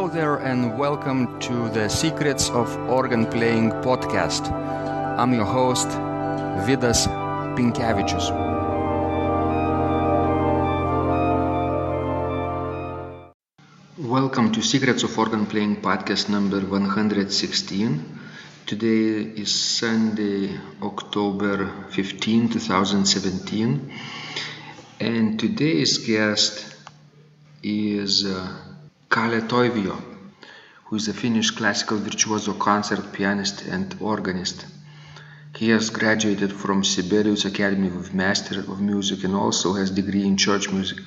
Hello there and welcome to the Secrets of Organ Playing podcast. I'm your host, Vidas Pinkevičius. Welcome to Secrets of Organ Playing podcast number 116. Today is Sunday, October 15, 2017. And today's guest is Kalle Toivio, who is a Finnish classical virtuoso concert pianist and organist. He has graduated from Sibelius Academy of Master of Music and also has degree in church music.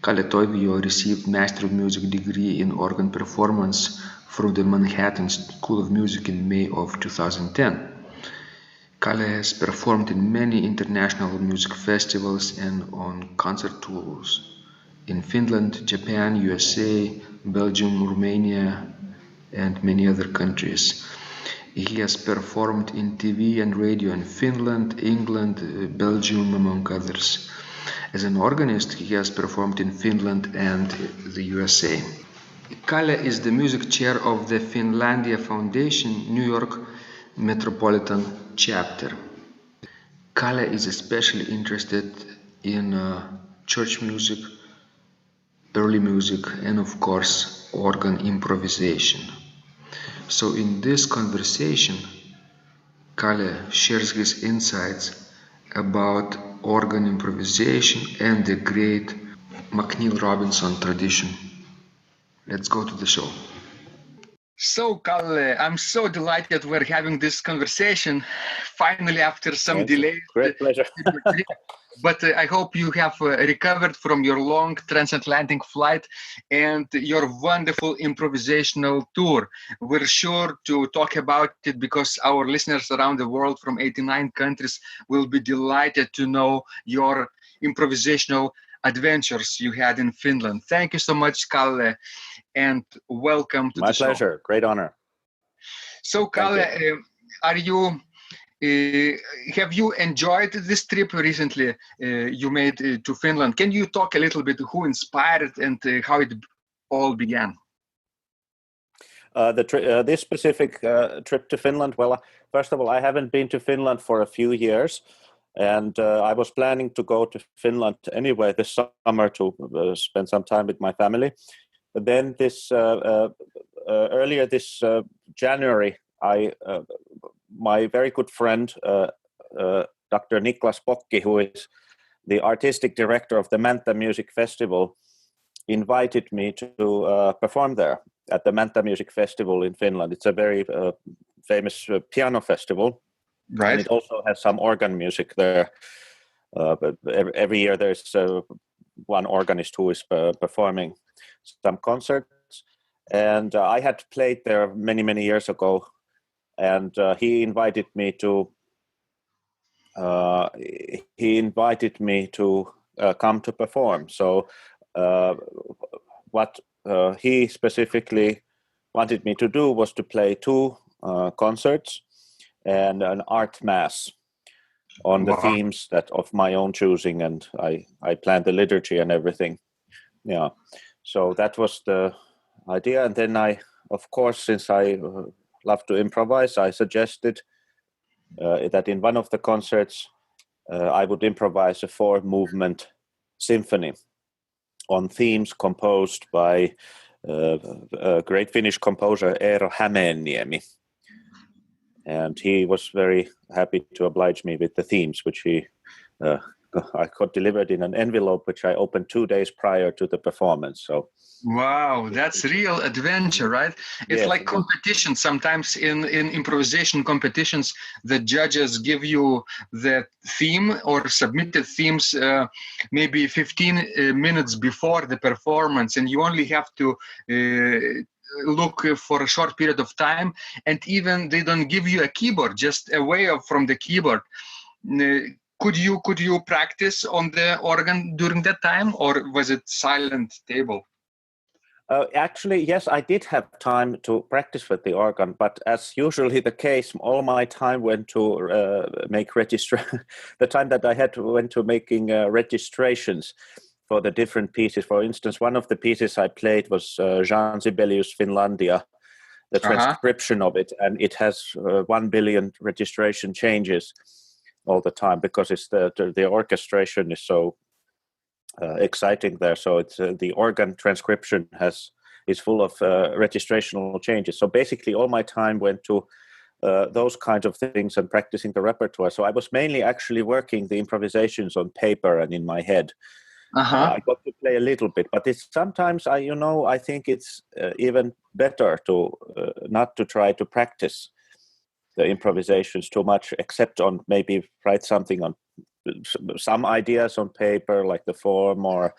Kalle Toivio received Master of Music degree in organ performance from the Manhattan School of Music in May of 2010. Kalle has performed in many international music festivals and on concert tours in Finland, Japan, USA, Belgium, Romania, and many other countries. He has performed in TV and radio in Finland, England, Belgium, among others. As an organist, he has performed in Finland and the USA. Kalle is the music chair of the Finlandia Foundation, New York Metropolitan Chapter. Kalle is especially interested in church music, early music, and of course organ improvisation. So in this conversation, Kalle shares his insights about organ improvisation and the great McNeil Robinson tradition. Let's go to the show. So Kalle, I'm so delighted we're having this conversation finally after some delays. Great pleasure. But I hope you have recovered from your long transatlantic flight and your wonderful improvisational tour. We're sure to talk about it because our listeners around the world from 89 countries will be delighted to know your improvisational adventures you had in Finland. Thank you so much, Kalle, and welcome to My the show. My pleasure. Great honor. So, Kalle, have you enjoyed this trip recently you made to Finland? Can you talk a little bit who inspired and how it all began? This specific trip to Finland, well, first of all, I haven't been to Finland for a few years, and I was planning to go to Finland anyway this summer to spend some time with my family. But then earlier this January, my very good friend, Dr. Niklas Pokki, who is the artistic director of the Mänttä Music Festival, invited me to perform there at the Mänttä Music Festival in Finland. It's a very famous piano festival. Right. And it also has some organ music there. But every year there's one organist who is performing some concerts. And I had played there many, many years ago. And he invited me to come to perform. So what he specifically wanted me to do was to play two concerts and an art mass on the themes that of my own choosing, and I planned the liturgy and everything. Yeah, so that was the idea. And then I, of course, since I love to improvise, I suggested that in one of the concerts I would improvise a 4-movement symphony on themes composed by a great Finnish composer, Eero Hämeenniemi. And he was very happy to oblige me with the themes, which I got delivered in an envelope, which I opened 2 days prior to the performance. So, wow, that's real adventure, right? It's like competition. Sometimes in improvisation competitions, the judges give you the theme or submitted themes maybe 15 minutes before the performance, and you only have to look for a short period of time, and even they don't give you a keyboard, just away from the keyboard. Could you practice on the organ during that time, or was it silent table? Actually, yes, I did have time to practice with the organ, but as usually the case, all my time went to make the time that I had went to making registrations. for the different pieces. For instance, one of the pieces I played was Jean Sibelius' Finlandia, the transcription of it, and it has 1 billion registration changes all the time because it's the orchestration is so exciting there. So it's the organ transcription is full of registrational changes. So basically, all my time went to those kinds of things and practicing the repertoire. So I was mainly actually working the improvisations on paper and in my head. I got to play a little bit, but it's sometimes I think it's even better to not to try to practice the improvisations too much, except on maybe write something on some ideas on paper, like the form or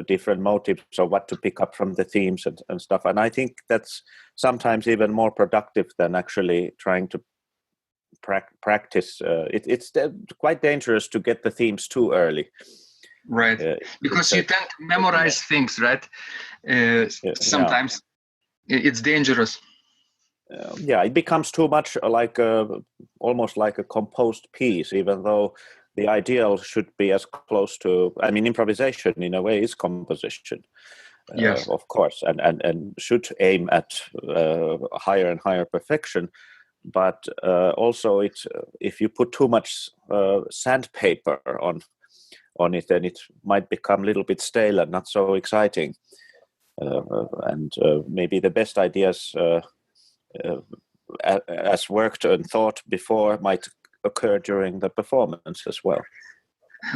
different motives or what to pick up from the themes and stuff. And I think that's sometimes even more productive than actually trying to practice. It's quite dangerous to get the themes too early. Right, because you tend to memorize things, right? Sometimes it's dangerous. It becomes too much like almost like a composed piece, even though the ideal should be as close to, improvisation in a way is composition, yes, of course, and should aim at higher and higher perfection. But also, if you put too much sandpaper on it, then it might become a little bit stale and not so exciting. And maybe the best ideas, as worked and thought before, might occur during the performance as well.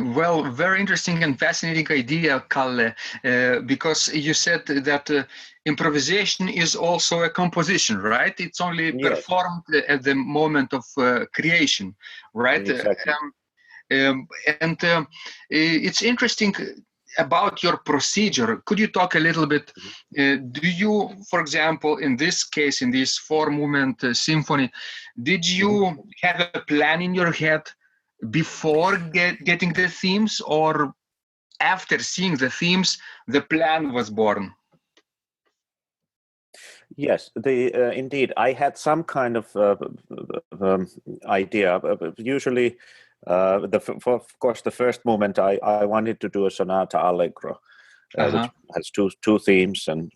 Well, very interesting and fascinating idea, Kalle, because you said that improvisation is also a composition, right? It's only performed at the moment of creation, right? Exactly. It's interesting about your procedure. Could you talk a little bit? Do you, for example, in this case, in this 4-movement symphony, did you have a plan in your head before getting the themes, or after seeing the themes, the plan was born? Yes, indeed, I had some kind of idea. Usually, of course, the first movement I wanted to do a sonata allegro, which has two themes and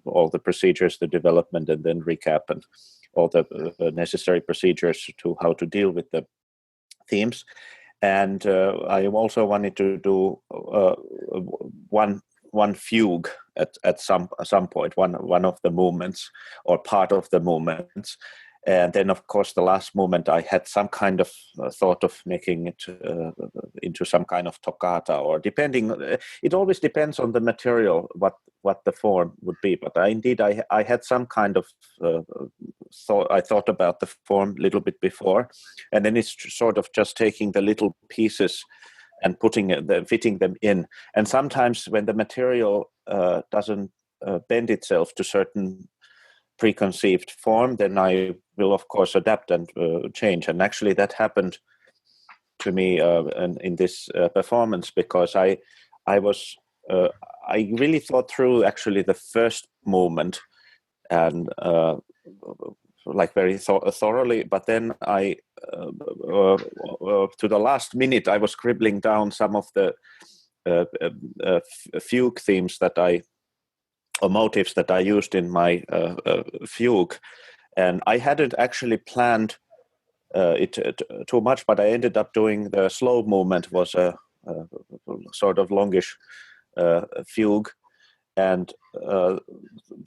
all the procedures, the development, and then recap and all the necessary procedures to how to deal with the themes. And I also wanted to do one fugue at some point, one of the movements or part of the movements. And then, of course, the last movement, I had some kind of thought of making it into some kind of toccata, or depending. It always depends on the material, what the form would be. But I had some kind of thought. I thought about the form a little bit before, and then it's sort of just taking the little pieces and fitting them in. And sometimes when the material doesn't bend itself to certain preconceived form, then I will of course adapt and change. And actually that happened to me in this performance, because I really thought through actually the first movement and like very thoroughly, but then I to the last minute I was scribbling down some of the fugue themes or motifs that I used in my fugue, and I hadn't actually planned it too much, but I ended up doing the slow movement, was a sort of longish fugue, and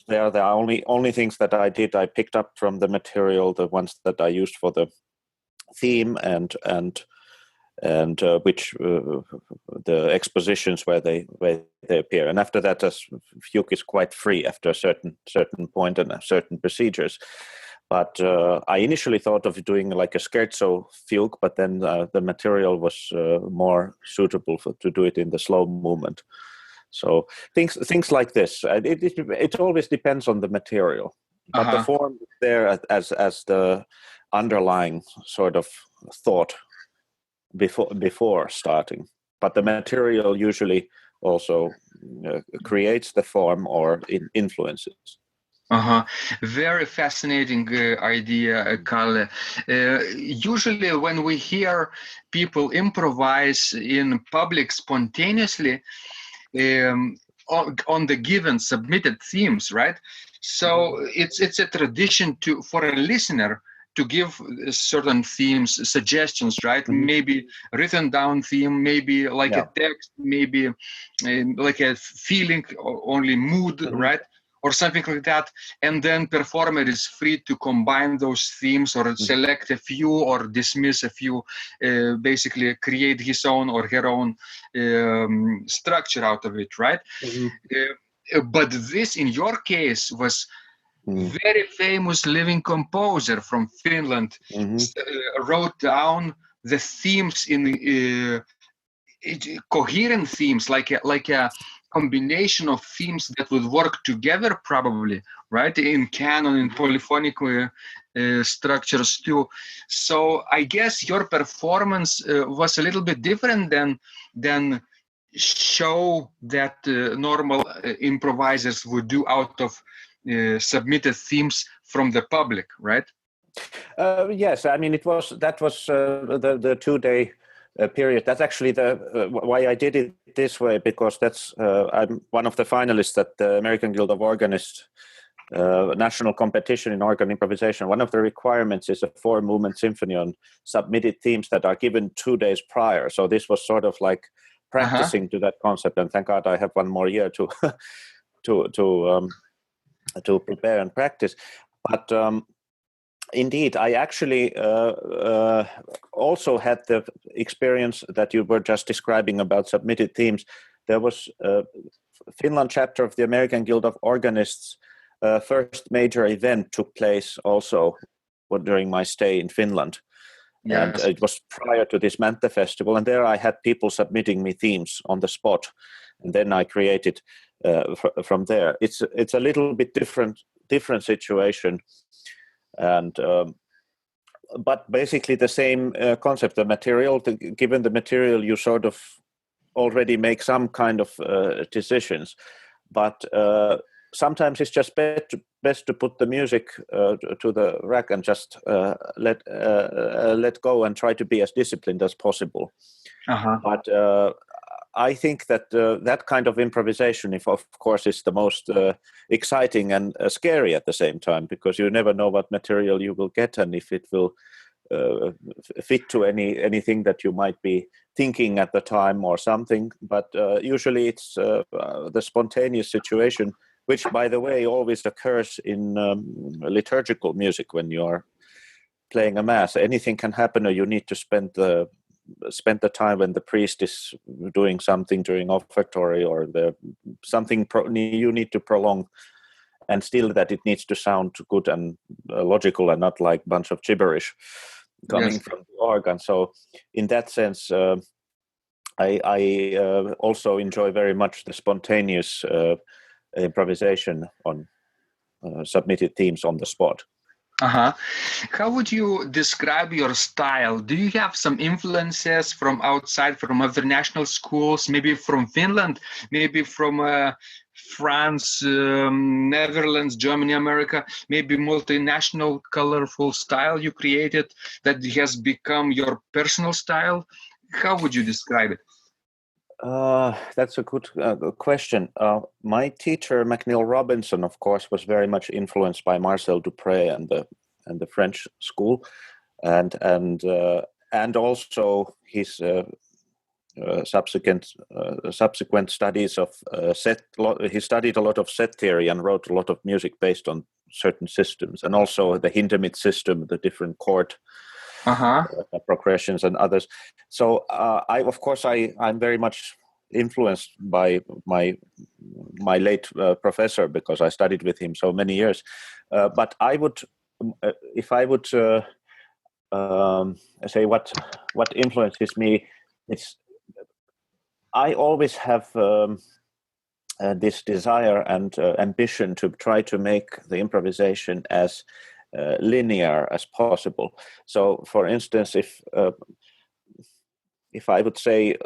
there are the only things that I did. I picked up from the material the ones that I used for the theme and which the expositions where they appear, and after that, as fugue is quite free after a certain point and certain procedures. But I initially thought of doing like a scherzo fugue, but then the material was more suitable to do it in the slow movement. So things like this. It always depends on the material, but the form is there as the underlying sort of thought before starting. But the material usually also creates the form or influences. Very fascinating idea, Kalle. Usually when we hear people improvise in public spontaneously on the given submitted themes, right? So it's a tradition for a listener to give certain themes, suggestions, right? Maybe written down theme, maybe like a text, maybe like a feeling, or only mood, right? Or something like that. And then performer is free to combine those themes or select a few or dismiss a few, basically create his own or her own structure out of it, right? But this, in your case, was very famous living composer from Finland, wrote down the themes in coherent themes, like a combination of themes that would work together, probably, right? In canon, in polyphonic structures too. So I guess your performance was a little bit different than show that normal improvisers would do out of submitted themes from the public, right? Yes, I mean that was the 2-day period. That's actually the why I did it this way, because that's I'm one of the finalists at the American Guild of Organists national competition in organ improvisation. One of the requirements is a 4-movement symphony on submitted themes that are given 2 days prior. So this was sort of like practicing to that concept, and thank God I have one more year to to prepare and practice. But indeed, I actually also had the experience that you were just describing about submitted themes. There was Finland chapter of the American Guild of Organists. First major event took place also during my stay in Finland. Yes. And it was prior to this Mänttä Festival, and there I had people submitting me themes on the spot, and then I created from there. It's a little bit different situation, and but basically the same concept. The material, given the material, you sort of already make some kind of decisions, but sometimes it's just best to put the music to the rack and just let go and try to be as disciplined as possible. But I think that that kind of improvisation, of course, is the most exciting and scary at the same time, because you never know what material you will get and if it will fit to anything that you might be thinking at the time or something. But usually it's the spontaneous situation, which, by the way, always occurs in liturgical music when you are playing a mass. Anything can happen, or you need to spend the time when the priest is doing something during offertory, or something you need to prolong, and still that it needs to sound good and logical and not like a bunch of gibberish coming from the organ. So in that sense, I also enjoy very much the spontaneous improvisation on submitted themes on the spot. How would you describe your style? Do you have some influences from outside, from other national schools, maybe from Finland, maybe from France, Netherlands, Germany, America, maybe multinational colorful style you created that has become your personal style? How would you describe it? That's a good question. My teacher, McNeil Robinson, of course, was very much influenced by Marcel Dupré and the French school, and also his subsequent studies of set. He studied a lot of set theory and wrote a lot of music based on certain systems, and also the Hindemith system, the different chord progressions and others. So I'm very much influenced by my late professor, because I studied with him so many years. But I would, if I would say what influences me, I always have this desire and ambition to try to make the improvisation as linear as possible. So, for instance, if I would say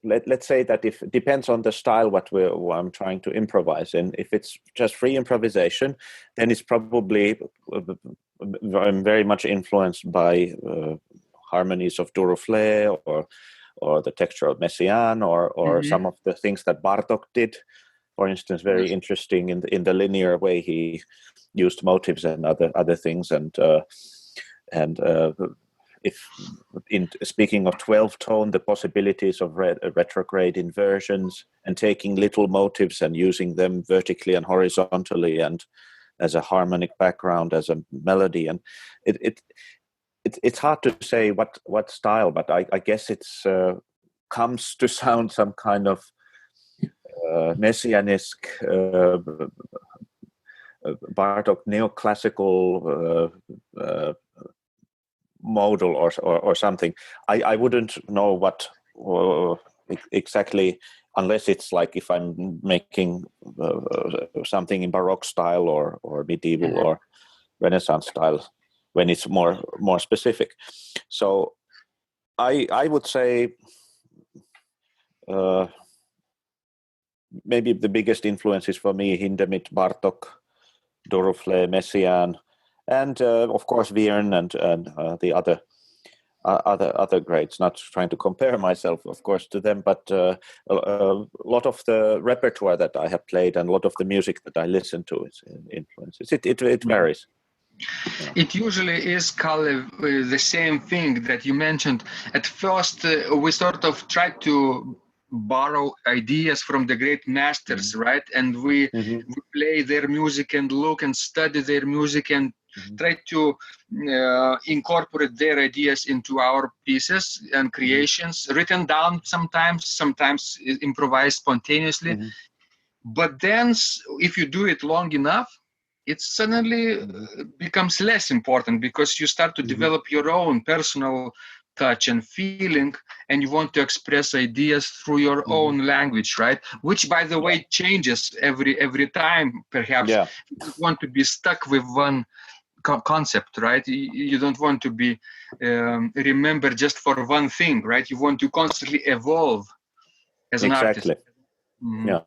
let's say that if it depends on the style what I'm trying to improvise in. If it's just free improvisation, then it's probably I'm very much influenced by harmonies of Duruflé or the texture of Messiaen or some of the things that Bartók did. For instance, very interesting in the linear way he used motives and other things and if in speaking of 12 tone, the possibilities of retrograde inversions and taking little motives and using them vertically and horizontally and as a harmonic background, as a melody, and it's hard to say what style, but I guess it's comes to sound some kind of messianesque Bartók neoclassical modal or something. I wouldn't know what exactly, unless it's like if I'm making something in Baroque style or medieval or Renaissance style, when it's more specific. So I would say maybe the biggest influences for me Hindemith, Bartók, Duruflé, Messiaen, and of course Vierne and the other greats. Not trying to compare myself, of course, to them, but a lot of the repertoire that I have played and a lot of the music that I listen to is influences. It varies. Yeah. It usually is, Kalle, the same thing that you mentioned. At first, we sort of tried to borrow ideas from the great masters, right? And we play their music and look and study their music and try to incorporate their ideas into our pieces and creations, written down sometimes improvised spontaneously. But then if you do it long enough, it suddenly becomes less important because you start to develop your own personal touch and feeling, and you want to express ideas through your own language, right? Which, by the way, changes every time, perhaps. Yeah. You don't want to be stuck with one concept, right? You don't want to be remembered just for one thing, right? You want to constantly evolve as an artist. Exactly. Yeah,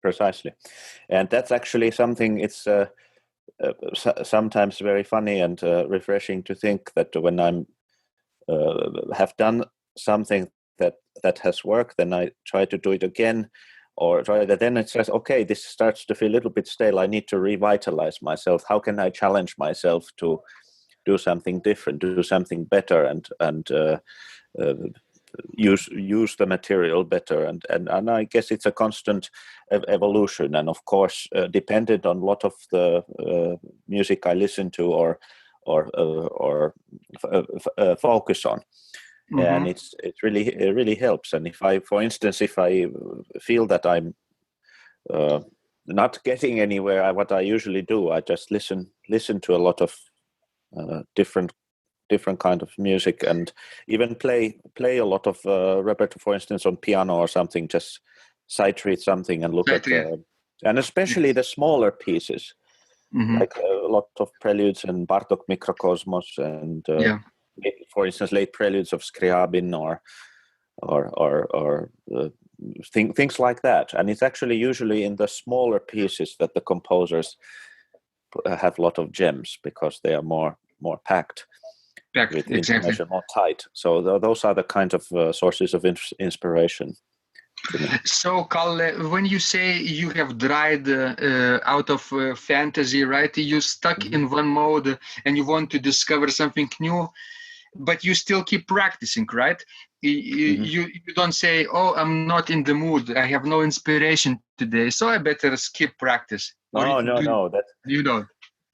precisely. And that's actually something, it's sometimes very funny and refreshing to think that when I'm have done something that has worked, then I try to do it again, or try that. Then it says, okay, this starts to feel a little bit stale. I need to revitalize myself. How can I challenge myself to do something different, do something better, and use the material better? And I guess it's a constant evolution. And of course, dependent on a lot of the music I listen to or focus on. And it really helps. And if I, for instance, if I feel that I'm not getting anywhere, what I usually do, I just listen to a lot of different kind of music, and even play a lot of repertoire, for instance, on piano or something. Just sight read something and look at, and especially the smaller pieces. Like a lot of preludes and Bartók Mikrokosmos and for instance late preludes of Scriabin or things like that. And it's actually usually in the smaller pieces that the composers have a lot of gems, because they are more packed with information, more tight. So those are the kind of sources of inspiration. So, Kalle, when you say you have dried out of fantasy, right? You stuck in one mode and you want to discover something new, but you still keep practicing, right? You don't say, "Oh, I'm not in the mood. I have no inspiration today, so I better skip practice." No. You don't.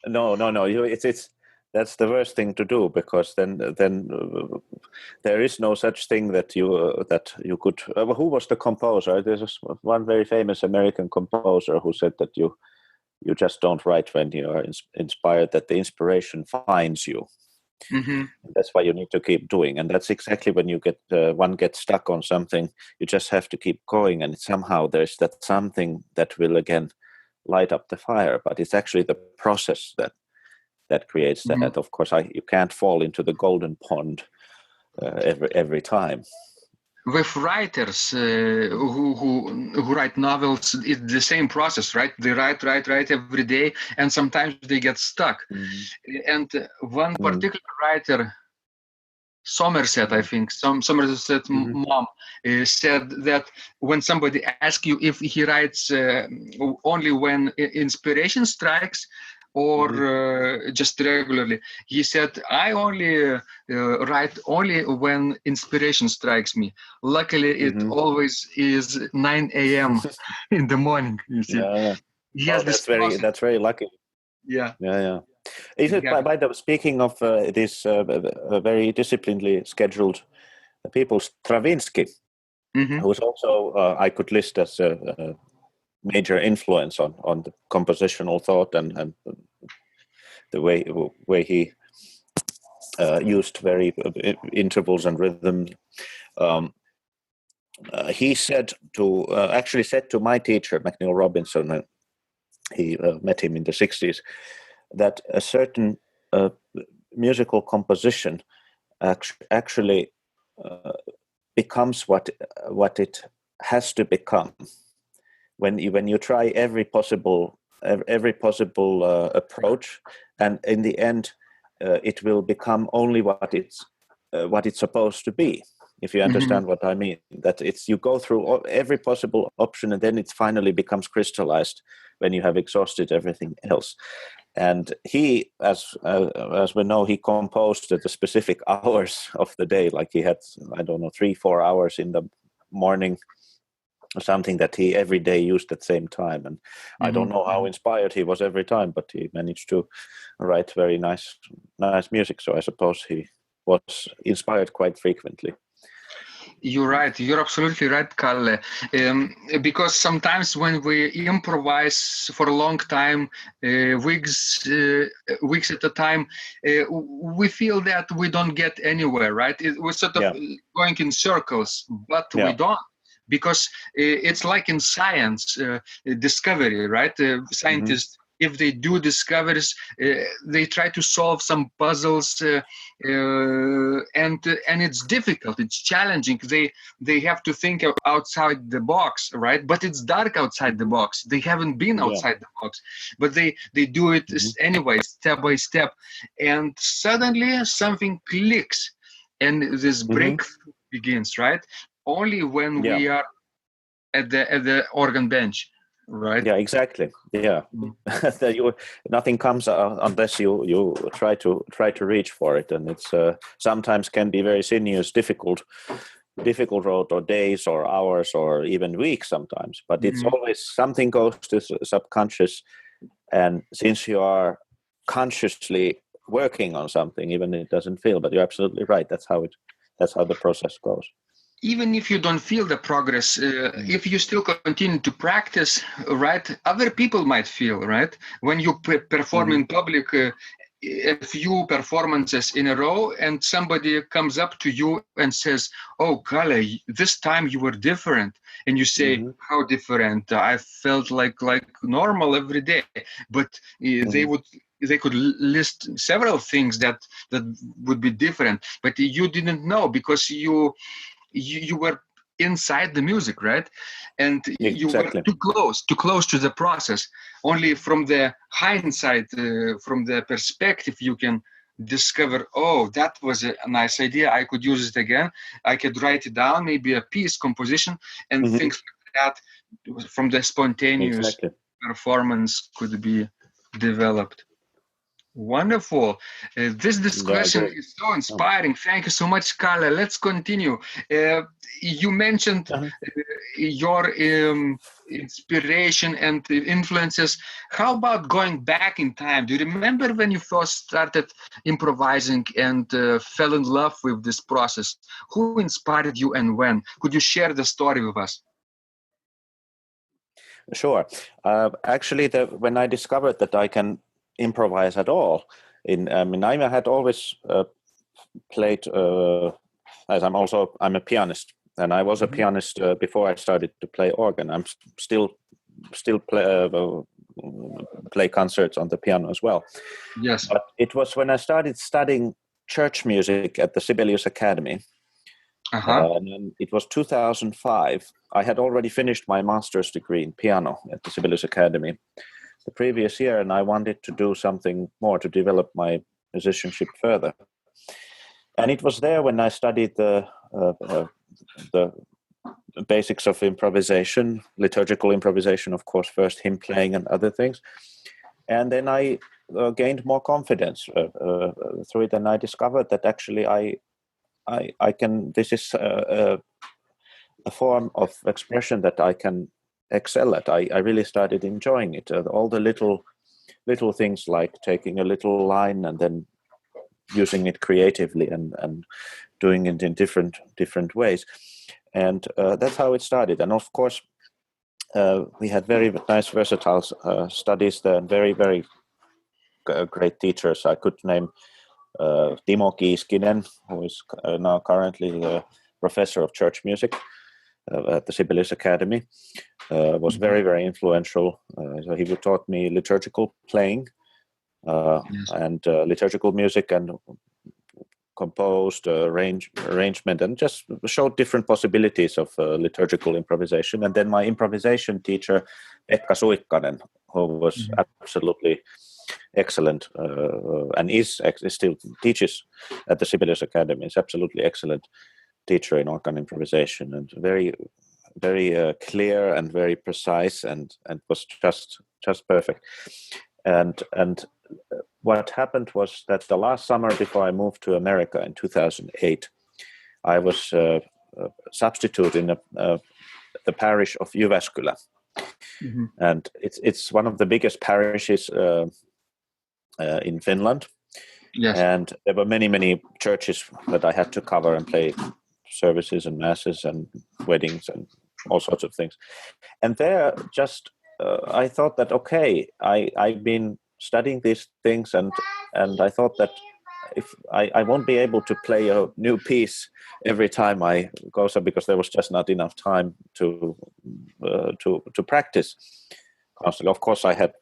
No. It's that's the worst thing to do, because then there is no such thing that you could. Who was the composer? There's one very famous American composer who said that you just don't write when you are inspired; that the inspiration finds you. That's why you need to keep doing, and that's exactly when you get one gets stuck on something. You just have to keep going, and somehow there's that something that will again light up the fire. But it's actually the process that creates that. Of course, you can't fall into the golden pond every time. with writers who write novels, it's the same process, right? They write every day, and sometimes they get stuck. And one particular writer, Somerset, I think, Somerset mom said that when somebody asks you if he writes only when inspiration strikes or just regularly, he said, I only write only when inspiration strikes me. Luckily, it always is 9 a.m. in the morning, you see. Yeah. Yes, that's very lucky. Yeah. Is it by the speaking of this very disciplinedly scheduled people, Stravinsky, who was also I could list as a major influence on the compositional thought and the way he used very intervals and rhythm. He said to my teacher, McNeil Robinson, he met him in the 60s, that a certain musical composition actually becomes what it has to become when you try every possible approach, and in the end it will become only what it's supposed to be. If you understand what I mean, that you go through every possible option, and then it finally becomes crystallized when you have exhausted everything else. And he, as we know, he composed at the specific hours of the day, like he had, 3-4 hours in the morning, or something that he every day used at the same time. And I don't know how inspired he was every time, but he managed to write very nice music. So I suppose he was inspired quite frequently. You're right. You're absolutely right, Kalle. Because sometimes when we improvise for a long time, weeks at a time, we feel that we don't get anywhere, right? We're sort of going in circles, but we don't. Because it's like in science, discovery, right? Scientists, if they do discoveries, they try to solve some puzzles, and it's difficult, it's challenging. They have to think outside the box, right? But it's dark outside the box. They haven't been outside the box, but they do it anyway, step by step, and suddenly something clicks, and this breakthrough begins, right? Only when we are at the organ bench, right? Yeah, exactly. Yeah, nothing comes unless you try to reach for it, and it's sometimes can be very sinuous, difficult road, or days or hours or even weeks sometimes. But it's always something goes to subconscious, and since you are consciously working on something, even it doesn't feel. But you're absolutely right. That's how the process goes. Even if you don't feel the progress, if you still continue to practice, right, other people might feel, right? When you perform in public, a few performances in a row, and somebody comes up to you and says, "Oh, Kalle, this time you were different," and you say, "How different? I felt like normal every day," but they could list several things that would be different, but you didn't know because you were inside the music, right? And you were too close to the process. Only from the hindsight, from the perspective, you can discover, oh, that was a nice idea. I could use it again. I could write it down, maybe a piece, composition, and things like that from the spontaneous performance could be developed. Wonderful. This discussion is so inspiring. Thank you so much, Kalle. Let's continue. You mentioned your inspiration and influences. How about going back in time? Do you remember when you first started improvising and fell in love with this process? Who inspired you and when? Could you share the story with us? Sure. Actually, when I discovered that I can improvise at all, I had always played, as I'm a pianist, and I was a pianist before I started to play organ. I'm still play concerts on the piano as well. Yes. But it was when I started studying church music at the Sibelius Academy Uh-huh. And then it was 2005. I had already finished my master's degree in piano at the Sibelius Academy the previous year, and I wanted to do something more to develop my musicianship further. And it was there when I studied the basics of improvisation, liturgical improvisation, of course, first hymn playing and other things. And then I gained more confidence through it, and I discovered that actually I can. This is a form of expression that I can excel at. I really started enjoying it. All the little things like taking a little line and then using it creatively and doing it in different ways. And that's how it started. And of course, we had very nice, versatile studies there, and very, very great teachers. I could name Timo Kiiskinen, who is now currently a professor of church music at the Sibelius Academy. Was very, very influential. So he taught me liturgical playing and liturgical music, and composed arrangement, and just showed different possibilities of liturgical improvisation. And then my improvisation teacher, Pekka Suikkanen, who was absolutely excellent and still teaches at the Sibelius Academy. Is absolutely excellent teacher in organ improvisation, and very, very clear and very precise, and was just perfect. And what happened was that the last summer before I moved to America in 2008, I was substitute in the parish of Jyväskylä. And it's one of the biggest parishes in Finland. Yes. And there were many churches that I had to cover and play services and masses and weddings and all sorts of things. And there just I thought that, okay, I've been studying these things, and I thought that if I won't be able to play a new piece every time I go, so because there was just not enough time to practice constantly. Of course, I had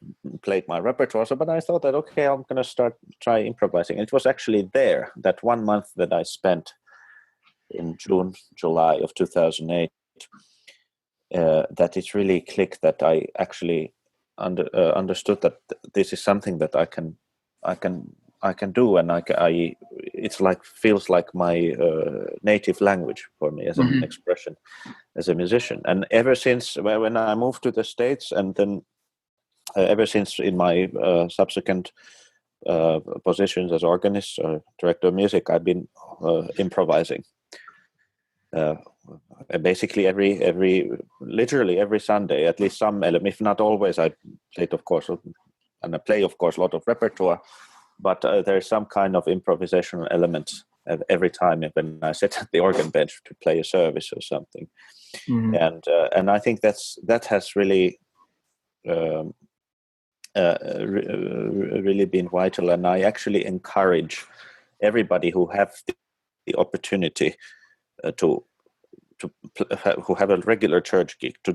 played my repertoire, but I thought that, okay, I'm going to try improvising. And it was actually there, that 1 month that I spent in July of 2008, that it really clicked, that I actually understood that this is something that I can do, and it's like, feels like my native language for me as an expression as a musician. And ever since when I moved to the States, and then ever since in my subsequent positions as organist or director of music, I've been improvising. Basically literally every Sunday, at least some element, if not always. I played, of course, and I play, of course, a lot of repertoire, but there's some kind of improvisational element every time when I sit at the organ bench to play a service or something. And I think that has really really been vital. And I actually encourage everybody who have the opportunity who have a regular church gig to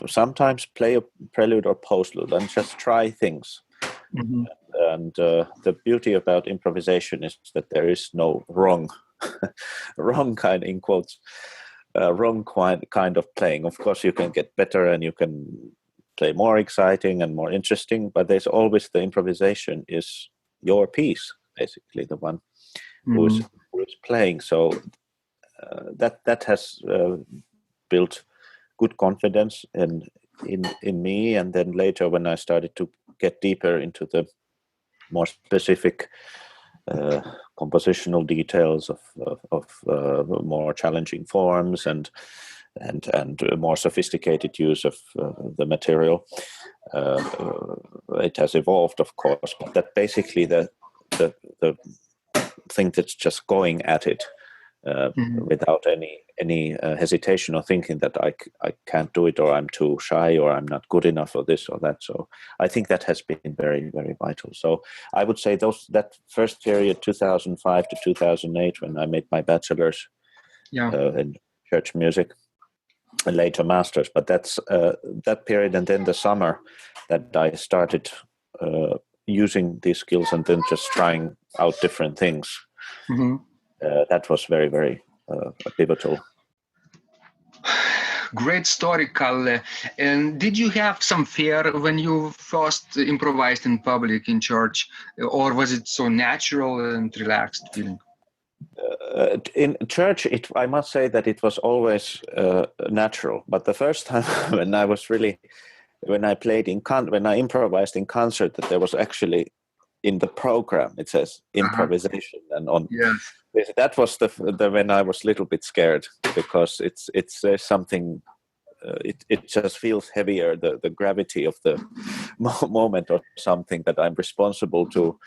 sometimes play a prelude or postlude and just try things. And the beauty about improvisation is that there is no wrong kind, in quotes, wrong kind of playing. Of course, you can get better and you can play more exciting and more interesting, but there's always the improvisation is your piece, basically, the one who is playing. So that has built good confidence in me. And then later, when I started to get deeper into the more specific compositional details of more challenging forms and more sophisticated use of the material, it has evolved, of course. But that basically the thing that's just going at it without any hesitation or thinking that I can't do it, or I'm too shy, or I'm not good enough for this or that. So I think that has been very, very vital. So I would say that first period, 2005 to 2008, when I made my bachelor's in church music, and later masters. But that's that period, and then the summer that I started using these skills and then just trying out different things. That was very, very pivotal. Great story, Kalle. And did you have some fear when you first improvised in public in church, or was it so natural and relaxed feeling? In church, I must say that it was always natural. But the first time when I improvised in concert, that there was actually in the program it says improvisation, and on that was the when I was a little bit scared, because it's something. It just feels heavier, the gravity of the moment, or something, that I'm responsible to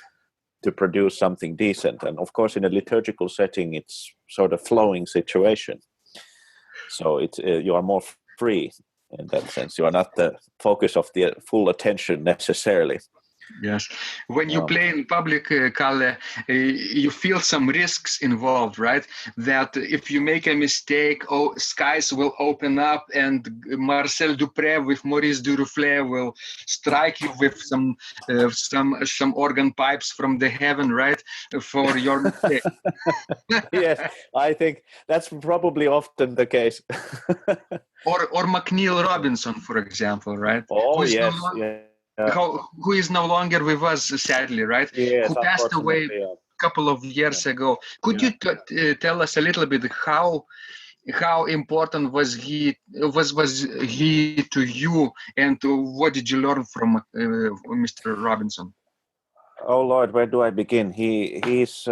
produce something decent. And of course, in a liturgical setting, it's sort of flowing situation. So you are more free in that sense. You are not the focus of the full attention necessarily. Yes. When you play in public, Kalle, you feel some risks involved, right? That if you make a mistake, skies will open up, and Marcel Dupré with Maurice Duruflé will strike you with some organ pipes from the heaven, right? For your mistake. Yes, I think that's probably often the case. or McNeil Robinson, for example, right? Oh, yes. Who is no longer with us, sadly, right? Yes, who passed away a couple of years ago. Could you tell us a little bit how important was he to you, and what did you learn from Mr. Robinson? Oh Lord, where do I begin? He's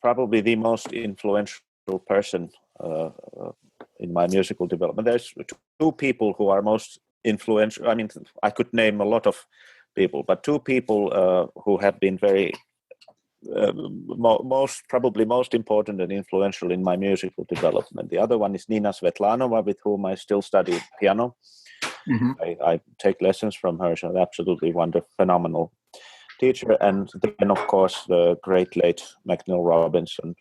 probably the most influential person in my musical development. There's two people who are most influential. I mean, I could name a lot of people, but two people who have been very probably most important and influential in my musical development. The other one is Nina Svetlanova, with whom I still study piano. Mm-hmm. I take lessons from her. She's an absolutely wonderful, phenomenal teacher. And then, of course, the great late McNeil Robinson,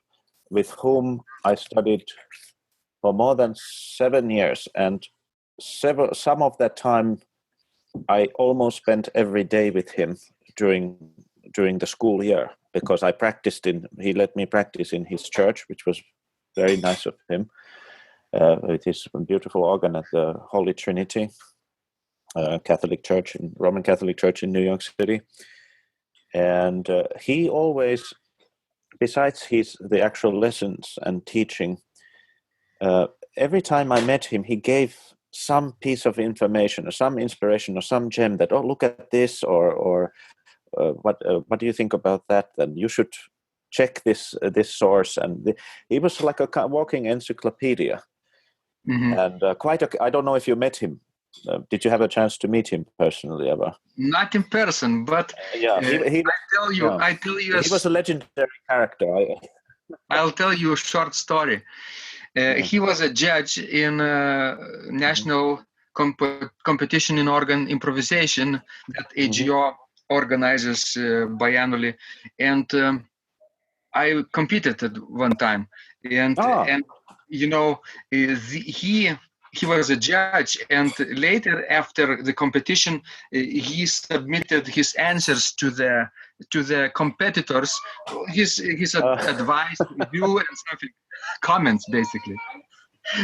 with whom I studied for more than 7 years. And some of that time I almost spent every day with him during the school year, because he let me practice in his church, which was very nice of him, with his beautiful organ at the Holy Trinity Roman Catholic Church in New York City. And he always, besides the actual lessons and teaching, every time I met him, he gave some piece of information or some inspiration or some gem that, look at this, or what do you think about that? Then you should check this source. And he was like a walking encyclopedia. Mm-hmm. And I don't know if you met him. Did you have a chance to meet him personally ever? Not in person, but I tell you, he was a legendary character. I'll tell you a short story. He was a judge in national competition in organ improvisation that AGO organizes biannually, and I competed at one time, and you know, he was a judge, and later, after the competition, he submitted his answers to the competitors, his advice, review, and something, comments, basically.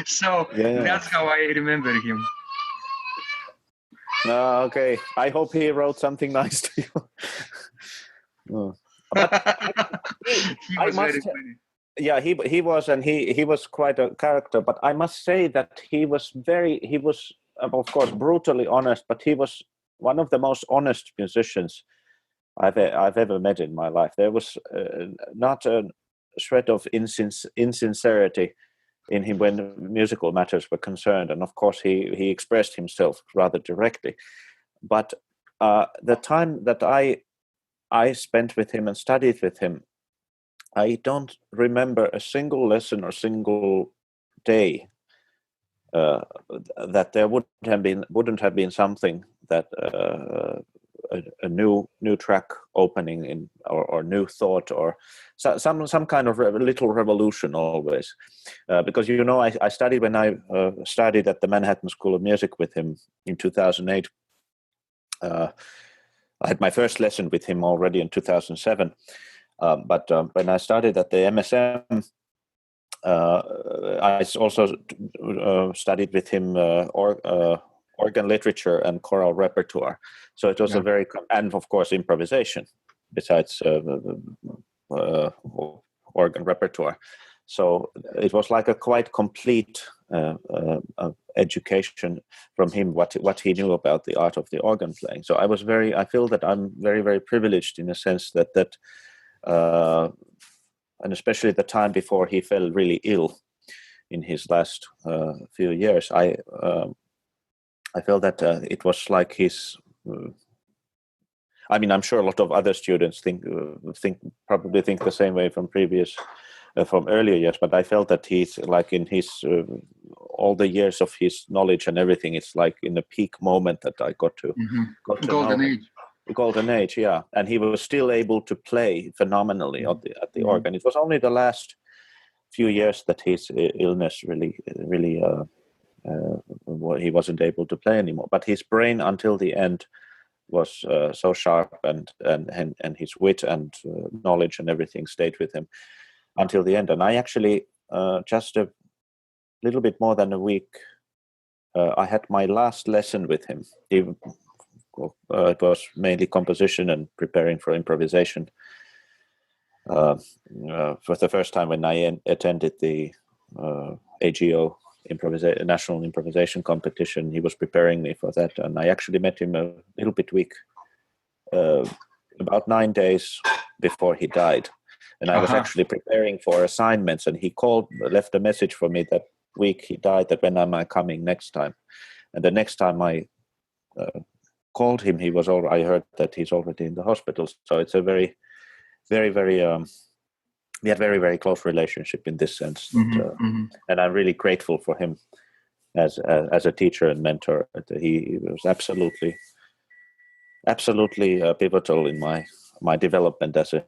So that's how I remember him. Okay, I hope he wrote something nice to you. He was very funny. Yeah, he was, and he was quite a character. But I must say that he was of course brutally honest, but he was one of the most honest musicians I've ever met in my life. There was not a shred of insincerity in him when musical matters were concerned, and of course he expressed himself rather directly. But the time that I spent with him and studied with him, I don't remember a single lesson or single day that there wouldn't have been something that a new track opening in or new thought or some kind of little revolution always, because I studied when I studied at the Manhattan School of Music with him in 2008. I had my first lesson with him already in 2007. But when I started at the MSM, I also studied with him organ literature and choral repertoire. So it was a very, and of course improvisation, besides organ repertoire. So it was like a quite complete education from him, what he knew about the art of the organ playing. So I feel that I'm very, very privileged in a sense that and especially the time before he fell really ill in his last few years, I feel that it was like his. I mean, I'm sure a lot of other students probably think the same way from earlier years. But I felt that he's like in his all the years of his knowledge and everything. It's like in a peak moment that I got to golden age. Golden age, yeah, and he was still able to play phenomenally at the organ. It was only the last few years that his illness really he wasn't able to play anymore. But his brain until the end was so sharp, and his wit and knowledge and everything stayed with him until the end. And I actually just a little bit more than a week, I had my last lesson with him. It was mainly composition and preparing for improvisation. For the first time when I attended the AGO national improvisation competition, he was preparing me for that, and I actually met him a little bit weak, about 9 days before he died, and I was actually preparing for assignments, and he left a message for me that week he died, that when am I coming next time, and the next time I called him, I heard that he's already in the hospital. So it's a very, very, very, we had very, very close relationship in this sense. And I'm really grateful for him as a teacher and mentor. He was absolutely pivotal in my development as a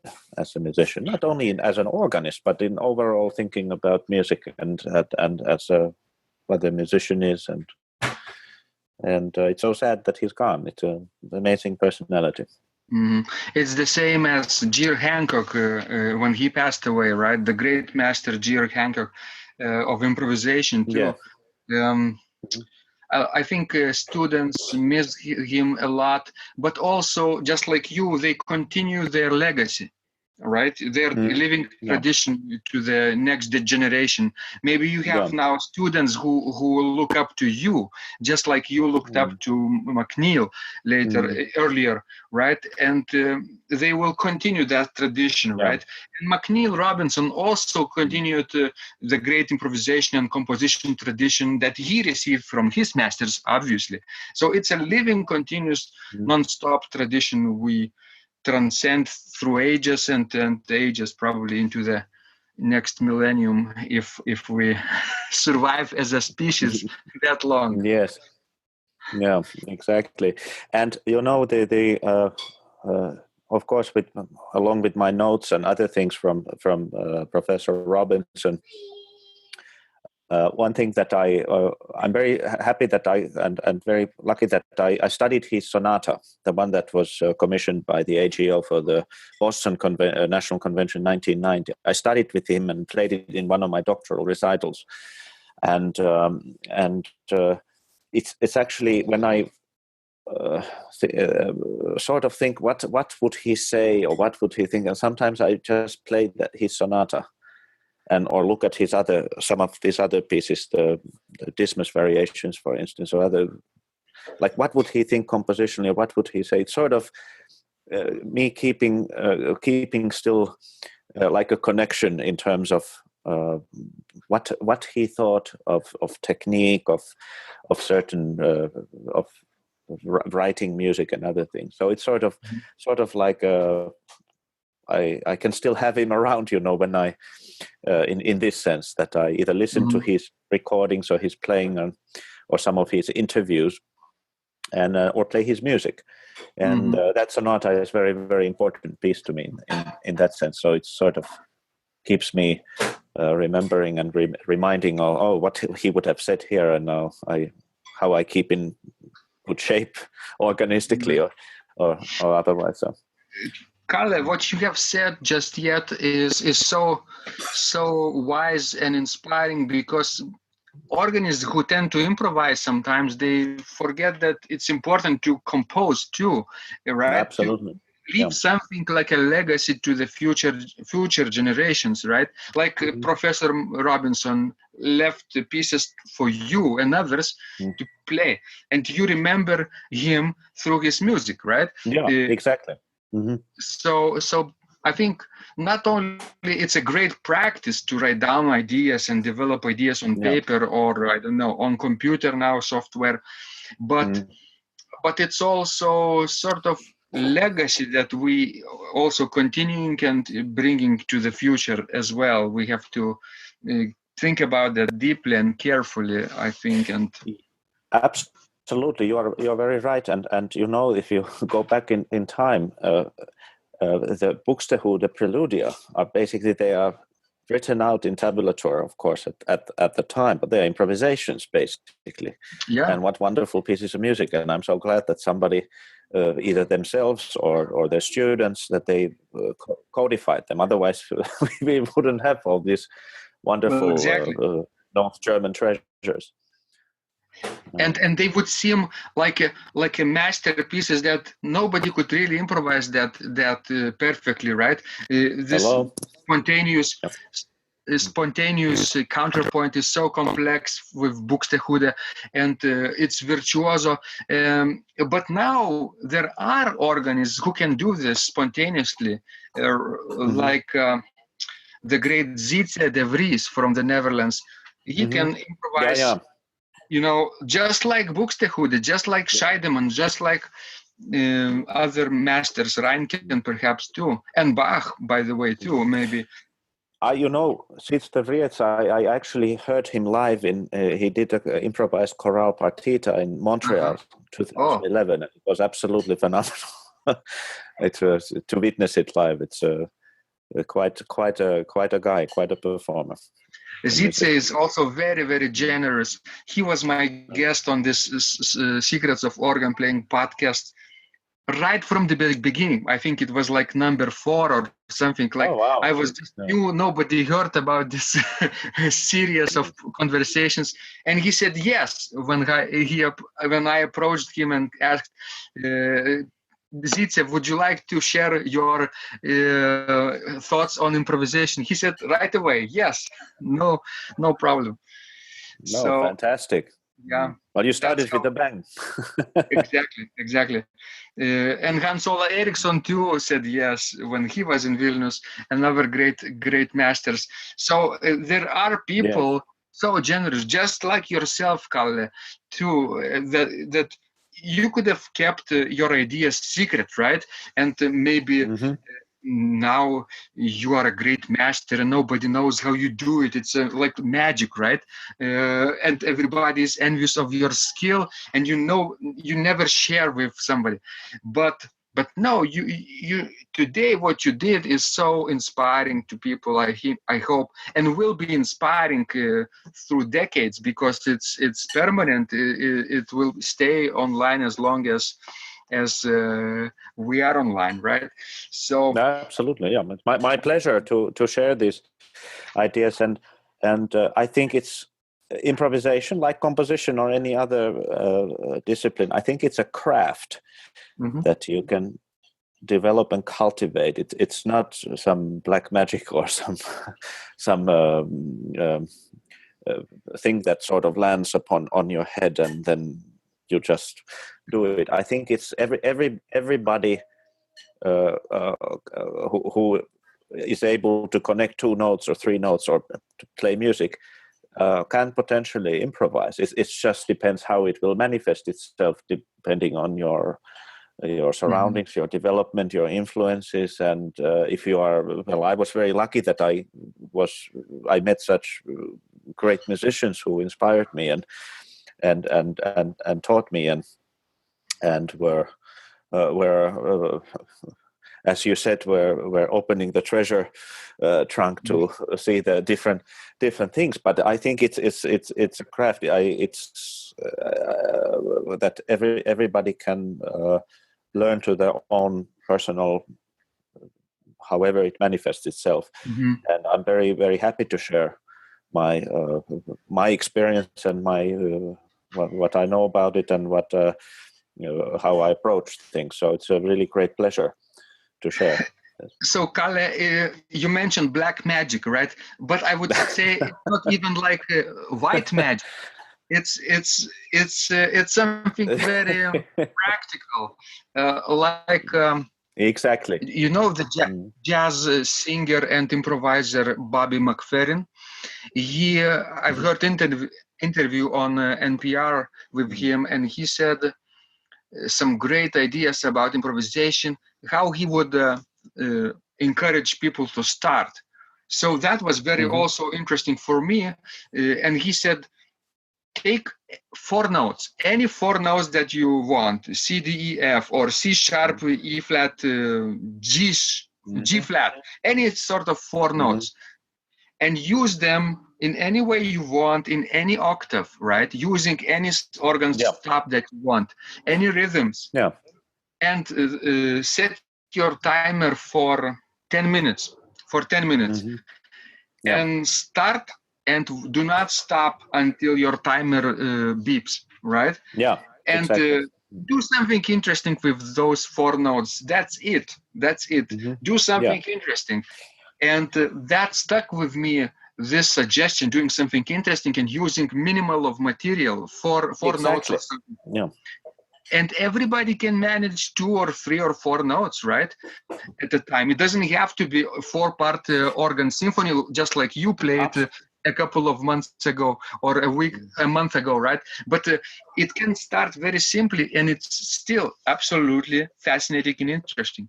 musician, not only as an organist, but in overall thinking about music and as what a musician is. And it's so sad that he's gone. It's an amazing personality. It's the same as Georg Hancock when he passed away, right? The great master Georg Hancock of improvisation too. Yeah. I think students miss him a lot, but also, just like you, they continue their legacy. Right, they're living tradition to the next generation. Maybe you have now students who will look up to you, just like you looked up to McNeil earlier, right? And they will continue that tradition, right? And McNeil Robinson also continued the great improvisation and composition tradition that he received from his masters, obviously. So it's a living, continuous, non-stop tradition we transcend through ages and ages, probably into the next millennium, if we survive as a species that long. Yes, yeah, exactly. And of course, along with my notes and other things from Professor Robinson, one thing that I'm very happy that and very lucky that I studied his sonata, the one that was commissioned by the AGO for the Boston National Convention 1990. I studied with him and played it in one of my doctoral recitals, and it's actually when I sort of think what would he say or what would he think, and sometimes I just played his sonata. Or look at some of his other pieces, the Dismas variations, for instance, or other, like what would he think compositionally, or what would he say? It's sort of me keeping still like a connection in terms of what he thought of technique, of certain of writing music and other things. So it's sort of like I can still have him around, when I, in this sense, that I either listen to his recordings or his playing or some of his interviews, and or play his music, and that sonata is very, very important piece to me in that sense. So it sort of keeps me remembering and reminding what he would have said here, and how I keep in good shape organistically or otherwise. So. Kalle, what you have said just yet is so wise and inspiring, because organists who tend to improvise sometimes, they forget that it's important to compose too, right? Absolutely. Leave something like a legacy to the future generations, right? Like Professor Robinson left pieces for you and others to play, and you remember him through his music, right? Yeah, exactly. So I think not only it's a great practice to write down ideas and develop ideas on paper, or I don't know, on computer now, software, but it's also sort of legacy that we also continuing and bringing to the future as well. We have to think about that deeply and carefully, I think. And absolutely, you are very right. And you know, if you go back in time, the Buxtehude Preludia are basically, they are written out in tabulature, of course, at the time, but they're improvisations basically. Yeah. And what wonderful pieces of music! And I'm so glad that somebody, either themselves or their students, that they codified them. Otherwise, we wouldn't have all these wonderful North German treasures. And they would seem like a masterpieces that nobody could really improvise that perfectly, right? This spontaneous counterpoint is so complex with Buxtehude, and it's virtuoso. But now there are organists who can do this spontaneously, like the great Zietse de Vries from the Netherlands. He can improvise. You know, just like Buxtehude, just like Scheidemann, just like other masters, Reinken perhaps too, and Bach, by the way, too, maybe. You know, Zietse de Vries, I actually heard him live he did an improvised chorale partita in Montreal, 2011. It was absolutely phenomenal. It was, to witness it live, it's quite a guy, quite a performer. Zietse is also very, very generous. He was my guest on this Secrets of Organ Playing podcast right from the beginning. I think it was like number 4 or something. Like, I was just new, nobody heard about this series of conversations, and he said yes when I approached him and asked, Zietse, would you like to share your thoughts on improvisation? He said right away, yes, no problem. No, so, fantastic. Yeah. Well, you started with a bang. Exactly. And Hans Ola Eriksson too said yes when he was in Vilnius. Another great masters. So there are people so generous, just like yourself, Kalle, too, that you could have kept your ideas secret, right? And maybe now you are a great master and nobody knows how you do it. It's like magic, right? And everybody is envious of your skill, and you never share with somebody. But no, you today what you did is so inspiring to people. I hope, and will be inspiring through decades, because it's permanent. It will stay online as long as we are online, right? So absolutely, yeah. It's my pleasure to share these ideas, and I think it's improvisation, like composition or any other discipline. I think it's a craft that you can develop and cultivate. It's not some black magic or some thing that sort of lands on your head and then you just do it. I think it's everybody who is able to connect 2 notes or 3 notes or to play music can potentially improvise. It just depends how it will manifest itself, depending on your surroundings, your development, your influences, and if you are, well, I was very lucky that I met such great musicians who inspired me and taught me and were as you said, we're opening the treasure trunk to see the different things. But I think it's a craft. It's that everybody can learn to their own personal however it manifests itself. And I'm very, very happy to share my experience and my what I know about it and what how I approach things. So it's a really great pleasure to share. So, Kalle, you mentioned black magic, right? But I would say it's not even like white magic. It's something very practical, like exactly. You know the jazz singer and improviser Bobby McFerrin. I've heard interview on NPR with him, and he said some great ideas about improvisation, how he would encourage people to start. So that was very also interesting for me. And he said, take 4 notes, any 4 notes that you want, C, D, E, F, or C sharp, E flat, G flat, any sort of 4 notes, and use them in any way you want, in any octave, right? Using any organ stop that you want, any rhythms. Yeah. And set your timer for 10 minutes, and start and do not stop until your timer beeps, right? Yeah. And do something interesting with those 4 notes. That's it. Do something interesting. And that stuck with me, this suggestion, doing something interesting and using minimal of material, 4 notes or something. Yeah. And everybody can manage 2 or 3 or 4 notes, right? At the time. It doesn't have to be a 4-part organ symphony, just like you played a couple of months ago or a month ago, right? But it can start very simply, and it's still absolutely fascinating and interesting.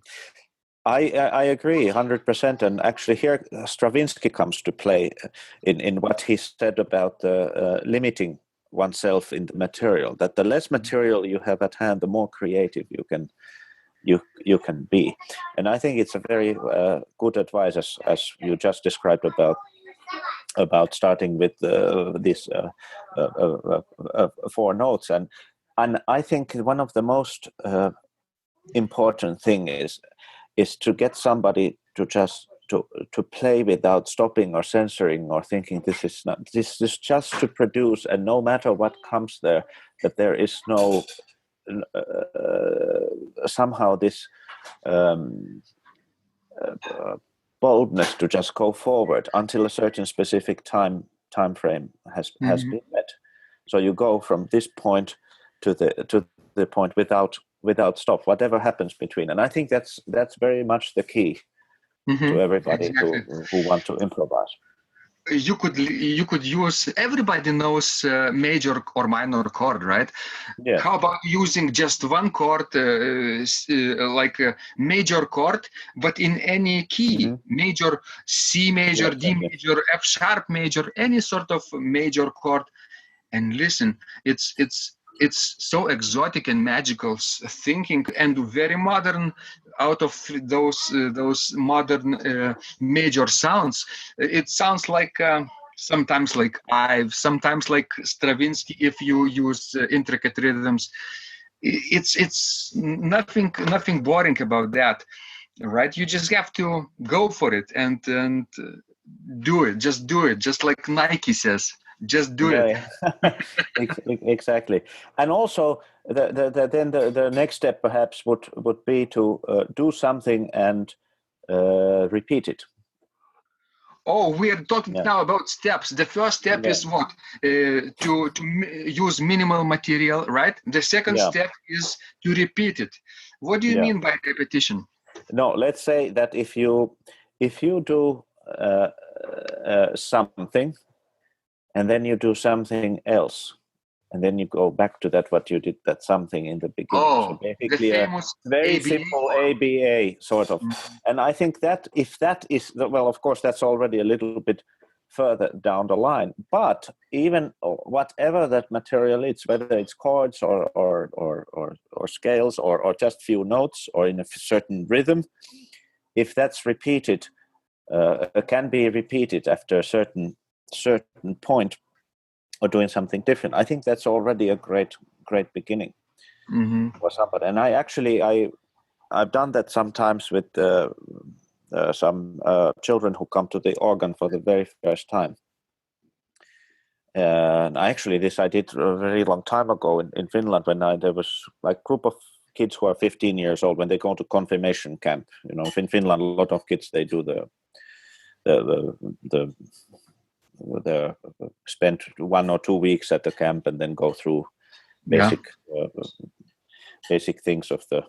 I agree 100%, and actually here Stravinsky comes to play in what he said about limiting oneself in the material. That the less material you have at hand, the more creative you can be. And I think it's a very good advice, as you just described about starting with these 4 notes. And I think one of the most important thing is to get somebody to just to play without stopping or censoring or thinking this is just to produce, and no matter what comes there, that there is no somehow this boldness to just go forward until a certain specific time frame has been met. So you go from this point to the point without stop, whatever happens between. And I think that's very much the key to everybody who want to improvise. You could use, everybody knows major or minor chord, right? Yeah. How about using just one chord, like a major chord, but in any key, major, C major, D major, F sharp major, any sort of major chord. And listen, it's so exotic and magical thinking, and very modern. Out of those modern major sounds, it sounds like sometimes like Ives, sometimes like Stravinsky if you use intricate rhythms. It's nothing boring about that, right? You just have to go for it and do it. Just do it, just like Nike says. Just do it. Exactly. And also, the next step perhaps would be to do something and repeat it. Oh, we are talking now about steps. The first step is what? To use minimal material, right? The second step is to repeat it. What do you mean by repetition? No, let's say that if you do something, and then you do something else, and then you go back to what you did, that something in the beginning. So basically a very simple ABA sort of. And I think that if that is, well, of course, that's already a little bit further down the line. But even whatever that material is, whether it's chords or scales or just few notes or in a certain rhythm, if that's repeated, can be repeated after a certain point, or doing something different, I think that's already a great beginning for somebody. And I've done that sometimes with some children who come to the organ for the very first time. And actually, this I did a very long time ago in Finland when there was like a group of kids who are 15 years old when they go to confirmation camp. You know, in Finland, a lot of kids, they do the spend 1 or 2 weeks at the camp and then go through basic things of the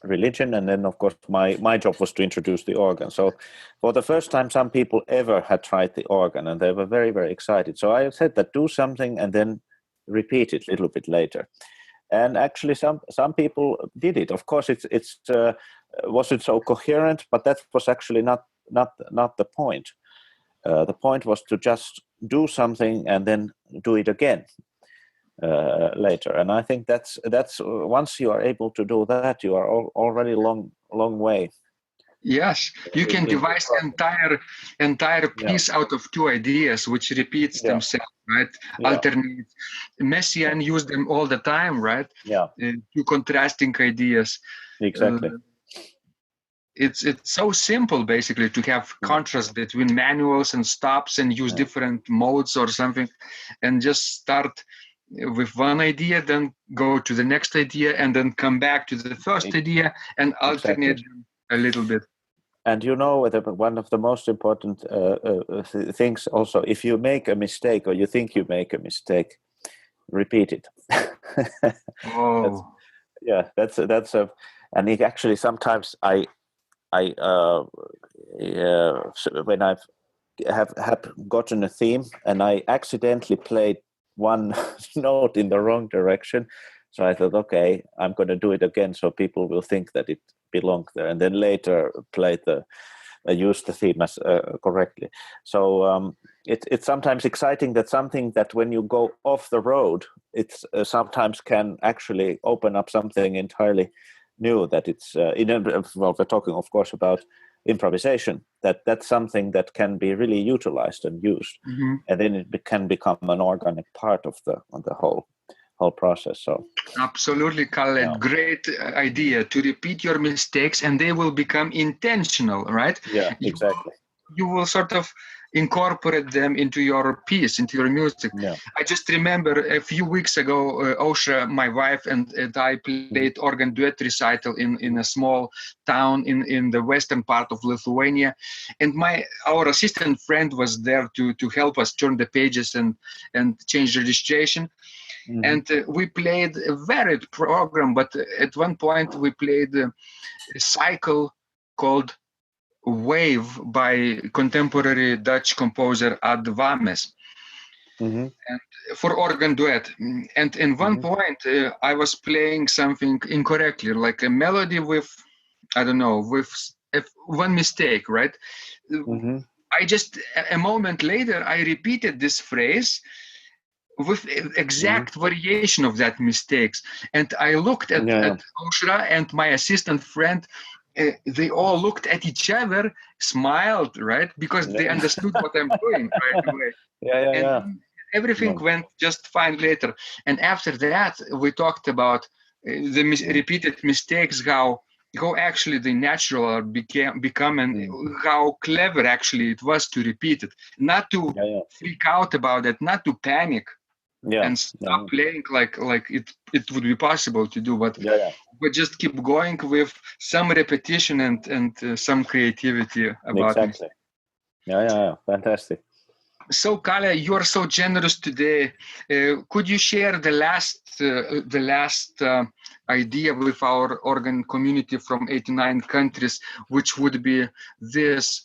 religion. And then, of course, my job was to introduce the organ. So for the first time, some people ever had tried the organ, and they were very, very excited. So I said that do something and then repeat it a little bit later. And actually, some people did it. Of course, it's wasn't so coherent, but that was actually not the point. The point was to just do something and then do it again later. And I think that's once you are able to do that, you are already long way. Yes, you can devise entire piece out of 2 ideas, which repeats themselves, right? Alternate. Messiaen used them all the time, right? 2 contrasting ideas. Exactly. It's so simple, basically, to have contrast between manuals and stops and use different modes or something, and just start with one idea, then go to the next idea, and then come back to the first idea and alternate them a little bit. And you know, one of the most important things also, if you make a mistake or you think you make a mistake, repeat it. That's and it actually sometimes I when I've have gotten a theme and I accidentally played one note in the wrong direction, so I thought, okay, I'm going to do it again so people will think that it belonged there, and then later use the theme as correctly. So it's sometimes exciting that something that when you go off the road, it's sometimes can actually open up something entirely new. That it's well, we're talking, of course, about improvisation. That's something that can be really utilized and used, and then it can become an organic part of the whole process. So absolutely, Kalle, great idea to repeat your mistakes, and they will become intentional, right? Yeah, exactly. You will sort of incorporate them into your piece, into your music. I just remember a few weeks ago, Ausra, my wife, and I played organ duet recital in a small town in the western part of Lithuania, and our assistant friend was there to help us turn the pages and change registration. And we played a varied program, but at one point we played a cycle called Wave by contemporary Dutch composer Ad Wames, and for organ duet. And in one point, I was playing something incorrectly, like a melody with, I don't know, with one mistake, right? I just, a moment later, I repeated this phrase with exact variation of that mistakes. And I looked at Ausra and my assistant friend. They all looked at each other, smiled, right? Because they understood what I'm doing right away. And everything went just fine later. And after that, we talked about the repeated mistakes, how actually the natural become and how clever actually it was to repeat it. Not to freak out about it, not to panic. And stop playing like it would be possible to do, but just keep going with some repetition and some creativity about it. Fantastic. So Kalle, you are so generous today. Could you share the last idea with our organ community from 89 countries, which would be this?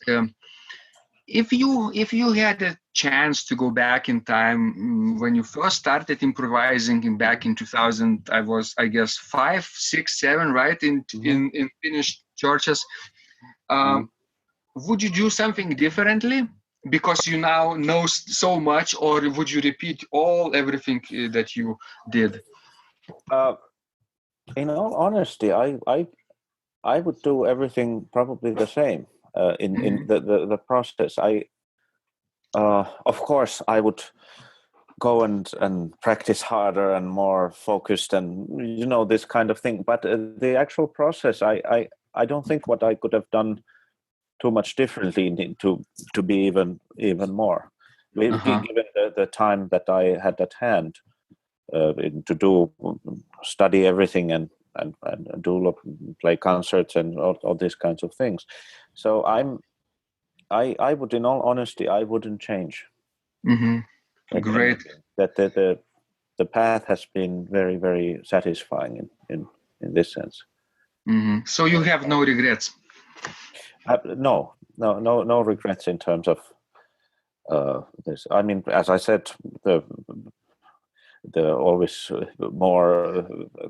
If you had a chance to go back in time when you first started improvising back in 2000, I was, I guess, 5, 6, 7, right? In Finnish churches, would you do something differently because you now know so much, or would you repeat everything that you did? In all honesty, I would do everything probably the same. In the process, of course I would go and practice harder and more focused and this kind of thing, but the actual process, I don't think what I could have done too much differently to be even more. Given the time that I had at hand to study everything and play concerts and all these kinds of things. So I would, in all honesty, I wouldn't change. Great. That the path has been very, very satisfying in this sense. So you have no regrets? No regrets in terms of this. I mean, as I said, the always more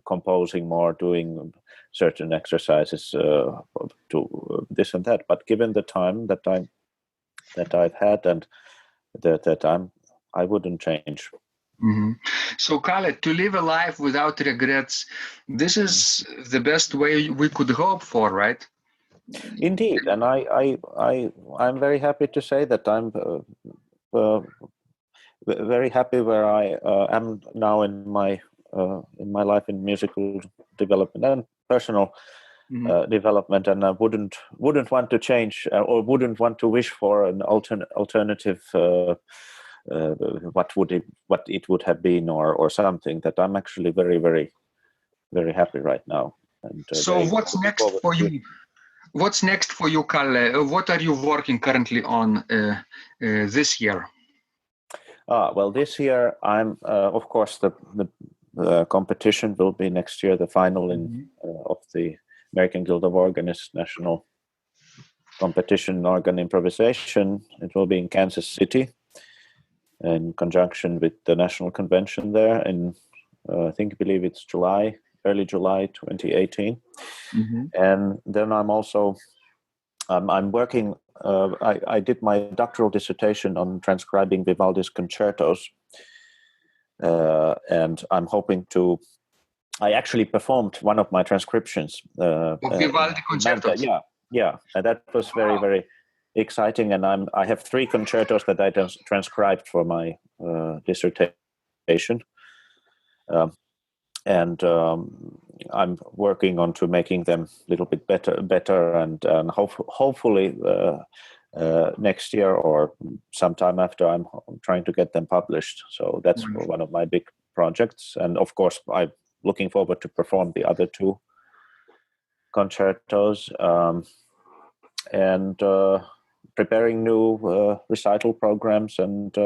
composing, more doing certain exercises to this and that. But given the time that I've had and that I wouldn't change. So, Kalle, to live a life without regrets, this is the best way we could hope for, right? Indeed, and I'm very happy to say that I'm very happy where I am now in my life in musical development and personal development, and I wouldn't want to change or wouldn't want to wish for an alternative. What it would have been or something. That I'm actually very, very, very happy right now. And so what's next for you? What's next for you, Kalle? What are you working currently on this year? Well, this year I'm of course the competition will be next year, the final of the American Guild of Organists national competition organ improvisation. It will be in Kansas City, in conjunction with the national convention there in I believe it's early July 2018. And then I'm also I'm working I did my doctoral dissertation on transcribing Vivaldi's concertos, and I'm hoping to I actually performed one of my transcriptions of Vivaldi concertos. Yeah, and that was very, very exciting, and I have 3 concertos that I transcribed for my dissertation, and I'm working on to making them a little bit better, and hopefully next year or sometime after I'm trying to get them published. So that's one of my big projects, and of course I'm looking forward to perform the other 2 concertos, and preparing new recital programs, and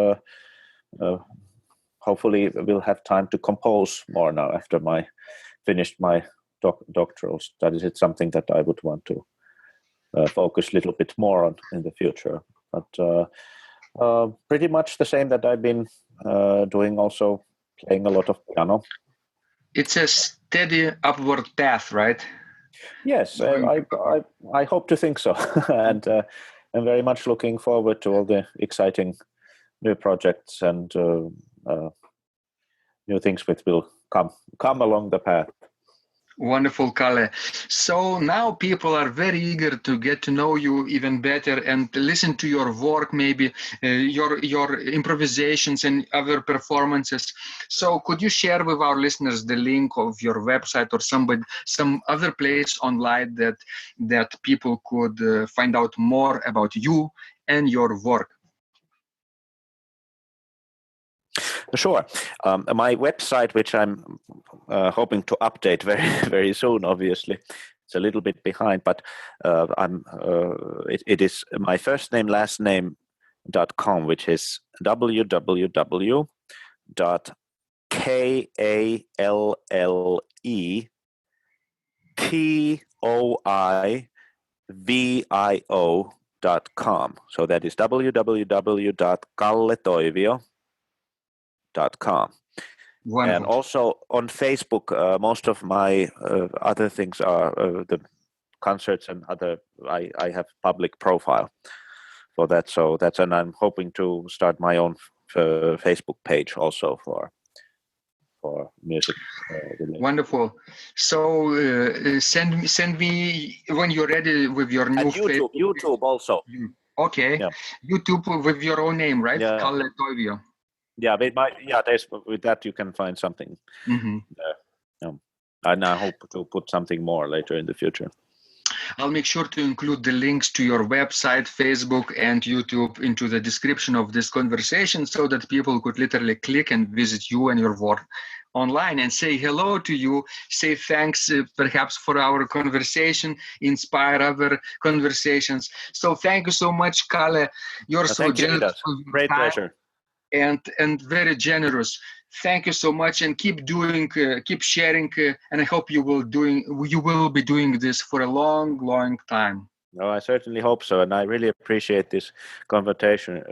hopefully we'll have time to compose more now after finished my doctoral studies. It's something that I would want to focus a little bit more on in the future. But pretty much the same that I've been doing, also playing a lot of piano. It's a steady upward path, right? Yes, I hope to think so. And I'm very much looking forward to all the exciting new projects and new things which will come along the path. Wonderful, Kalle. So now people are very eager to get to know you even better and listen to your work, maybe your improvisations and other performances. So could you share with our listeners the link of your website or some other place online that people could find out more about you and your work? Sure. My website, which I'm hoping to update very, very soon, obviously. It's a little bit behind, but it is my first name, last name.com, which is www.kalletoivio.com. So that is www.kalletoivio.com. Wonderful. And also on Facebook, most of my other things are the concerts and other. I have public profile for that, so and I'm hoping to start my own Facebook page also for music. Wonderful. So send me when you're ready with your new and YouTube also. Okay, yeah. YouTube with your own name, right? Yeah. Kalle Toivio. Yeah, with that you can find something. And I hope to put something more later in the future. I'll make sure to include the links to your website, Facebook, and YouTube into the description of this conversation so that people could literally click and visit you and your work online and say hello to you, say thanks perhaps for our conversation, inspire other conversations. So thank you so much, Kalle. You're so generous. Great pleasure. And very generous. Thank you so much, and keep sharing, and I hope you will be doing this for a long time. No, I certainly hope so, and I really appreciate this conversation.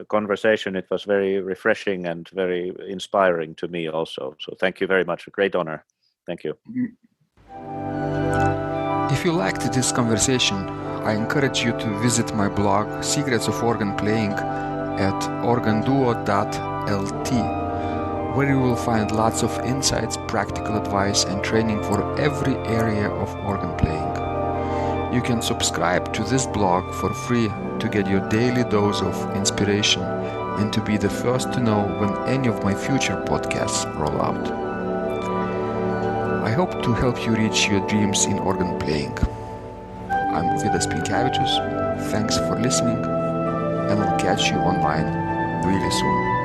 It was very refreshing and very inspiring to me also. So thank you very much. A great honor. Thank you. If you liked this conversation, I encourage you to visit my blog, Secrets of Organ Playing, at organduo.lt, where you will find lots of insights, practical advice, and training for every area of organ playing. You can subscribe to this blog for free to get your daily dose of inspiration and to be the first to know when any of my future podcasts roll out. I hope to help you reach your dreams in organ playing. I'm Vidas Pinkevičius. Thanks for listening, and I'll catch you online really soon.